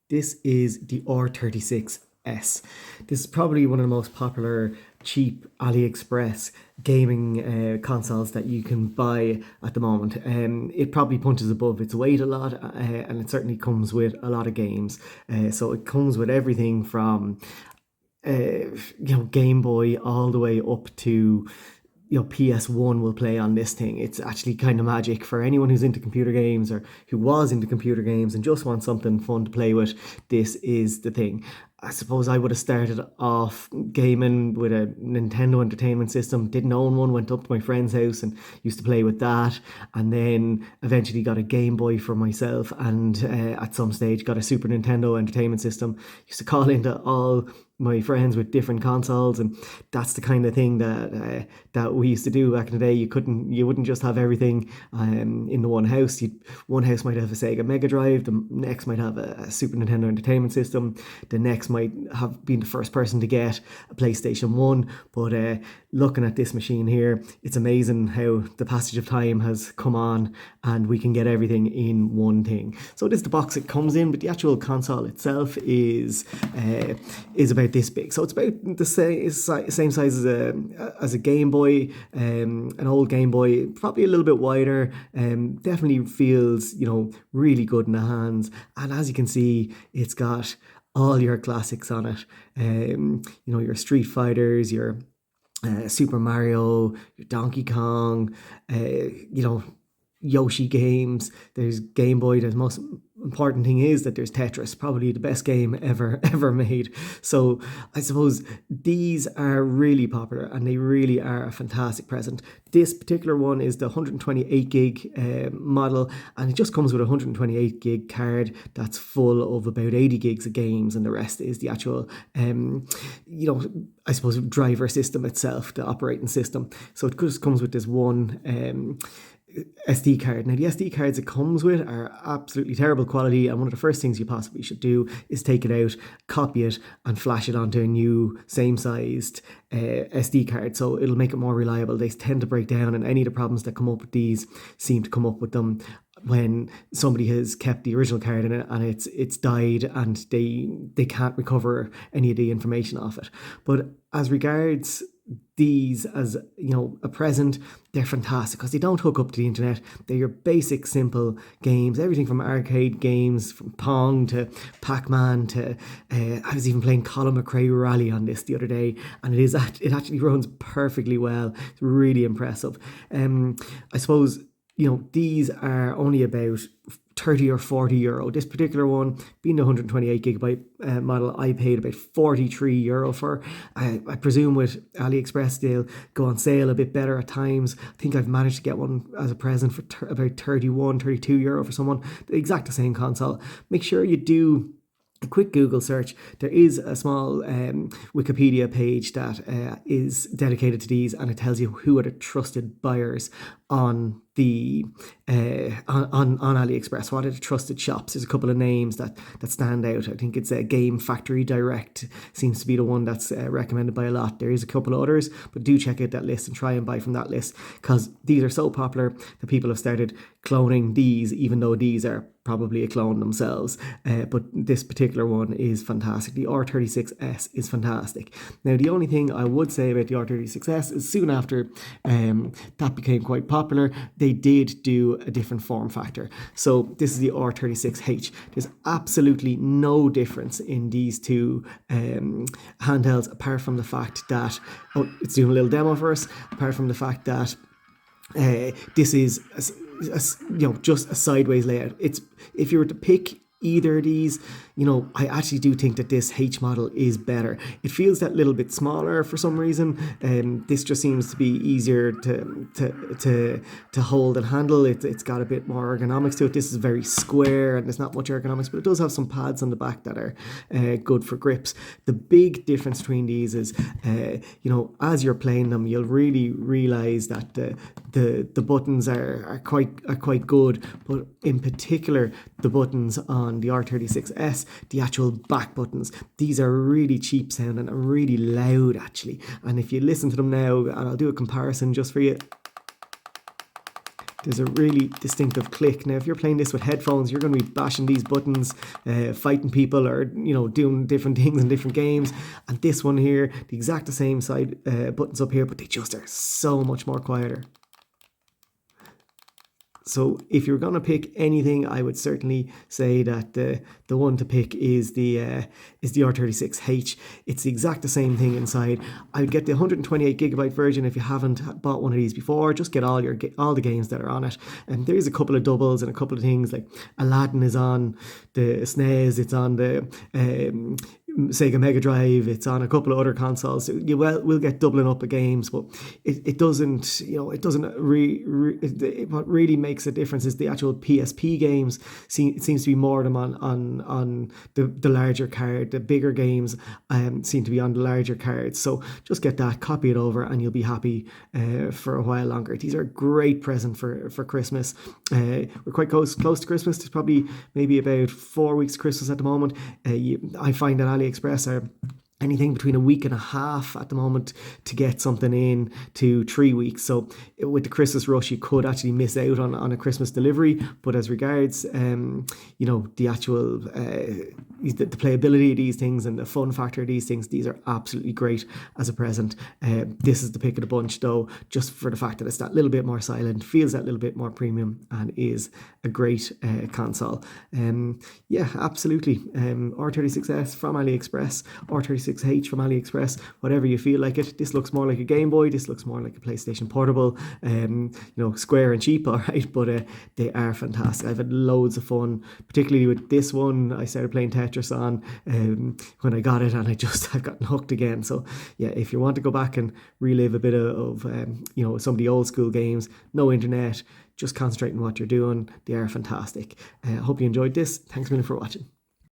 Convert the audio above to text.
This is the R36s. This is probably one of the most popular cheap AliExpress gaming consoles that you can buy at the moment. It probably punches above its weight a lot, and it certainly comes with a lot of games. So it comes with everything from Game Boy all the way up to PS1 will play on this thing. It's actually kind of magic for anyone who's into computer games or who was into computer games and just wants something fun to play with. This is the thing. I suppose I would have started off gaming with a Nintendo Entertainment System, didn't own one, went up to my friend's house and used to play with that, and then eventually got a Game Boy for myself, and at some stage got a Super Nintendo Entertainment System. Used to call into all my friends with different consoles, and that's the kind of thing that we used to do back in the day. You wouldn't just have everything in the one house. One house might have a Sega Mega Drive, the next might have a Super Nintendo Entertainment System, the next might have been the first person to get a PlayStation 1. But looking at this machine here, it's amazing how the passage of time has come on and we can get everything in one thing. So this is the box it comes in, but the actual console itself is about this big. So it's about the same size as a Game Boy, an old Game Boy, probably a little bit wider. Definitely feels really good in the hands. And as you can see, it's got all your classics on it. Your Street Fighters, your Super Mario, your Donkey Kong, Yoshi games. There's Game Boy. The most important thing is that there's Tetris, probably the best game ever made. So I suppose these are really popular and they really are a fantastic present. This particular one is the 128 gig model, and it just comes with a 128 gig card that's full of about 80 gigs of games, and the rest is the actual I suppose driver system itself, the operating system. So it just comes with this one SD card. Now the SD cards it comes with are absolutely terrible quality, and one of the first things you possibly should do is take it out, copy it and flash it onto a new same sized SD card, so it'll make it more reliable. They tend to break down, and any of the problems that come up with these seem to come up with them when somebody has kept the original card in it and it's died and they can't recover any of the information off it. But as regards these as a present, they're fantastic because they don't hook up to the internet. They're your basic simple games, everything from arcade games, from Pong to Pac-Man to I was even playing Colin McRae Rally on this the other day, and it actually runs perfectly well. It's really impressive. I suppose these are only about 30 or 40 euro. This particular one, being the 128 gigabyte model, I paid about 43 euro for. I presume with AliExpress they'll go on sale a bit better at times. I think I've managed to get one as a present for about 31, 32 euro for someone. The exact same console. Make sure you do a quick Google search. There is a small Wikipedia page that is dedicated to these, and it tells you who are the trusted buyers on the on AliExpress. What are the trusted shops? There's a couple of names that stand out. I think it's a Game Factory Direct seems to be the one that's recommended by a lot. There is a couple of others, but do check out that list and try and buy from that list, because these are so popular that people have started cloning these, even though these are probably a clone themselves. But this particular one is fantastic. The R36s is fantastic. Now, the only thing I would say about the R36s is soon after that became quite popular, they did do a different form factor. So this is the R36H. There's absolutely no difference in these two handhelds, apart from the fact that, it's doing a little demo for us, apart from the fact that this is just a sideways layout. It's, if you were to pick either of these, I actually do think that this H model is better. It feels that little bit smaller for some reason, and this just seems to be easier to hold and handle. It's got a bit more ergonomics to it. This is very square and there's not much ergonomics, but it does have some pads on the back that are good for grips. The big difference between these is, as you're playing them, you'll really realize that the buttons are quite good, but in particular the buttons on the R36s, the actual back buttons, these are really cheap sounding and really loud actually. And if you listen to them now, and I'll do a comparison just for you, There's a really distinctive click. Now, if you're playing this with headphones, you're going to be bashing these buttons, fighting people, or doing different things in different games. And this one here, the exact same side buttons up here, but they just are so much more quieter. So if you're going to pick anything, I would certainly say that the one to pick is the R36H. It's the exact same thing inside. I would get the 128GB version if you haven't bought one of these before. Just get all the games that are on it. And there's a couple of doubles and a couple of things, like Aladdin is on the SNES, it's on the Sega Mega Drive, it's on a couple of other consoles. So you will get doubling up of games, but it doesn't, what really makes a difference is the actual PSP games. It seems to be more of them on the larger card. The bigger games seem to be on the larger cards. So just get that, copy it over, and you'll be happy for a while longer. These are a great present for Christmas. We're quite close to Christmas. There's probably maybe about 4 weeks of Christmas at the moment. I find that AliExpress are anything between a week and a half at the moment to get something in to 3 weeks. So with the Christmas rush, you could actually miss out on a Christmas delivery. But as regards, the actual the playability of these things and the fun factor of these things, these are absolutely great as a present. This is the pick of the bunch, though, just for the fact that it's that little bit more silent, feels that little bit more premium, and is a great console. Yeah, absolutely. R36s from AliExpress, R36H from AliExpress, whatever you feel like it. This looks more like a Game Boy, this looks more like a PlayStation Portable, square and cheap, all right, but they are fantastic. I've had loads of fun, particularly with this one. I started playing Tetris on when I got it, and I've gotten hooked again. So yeah, if you want to go back and relive a bit of some of the old school games, no internet, just concentrate on what you're doing, they are fantastic. I hope you enjoyed this. Thanks a million for watching.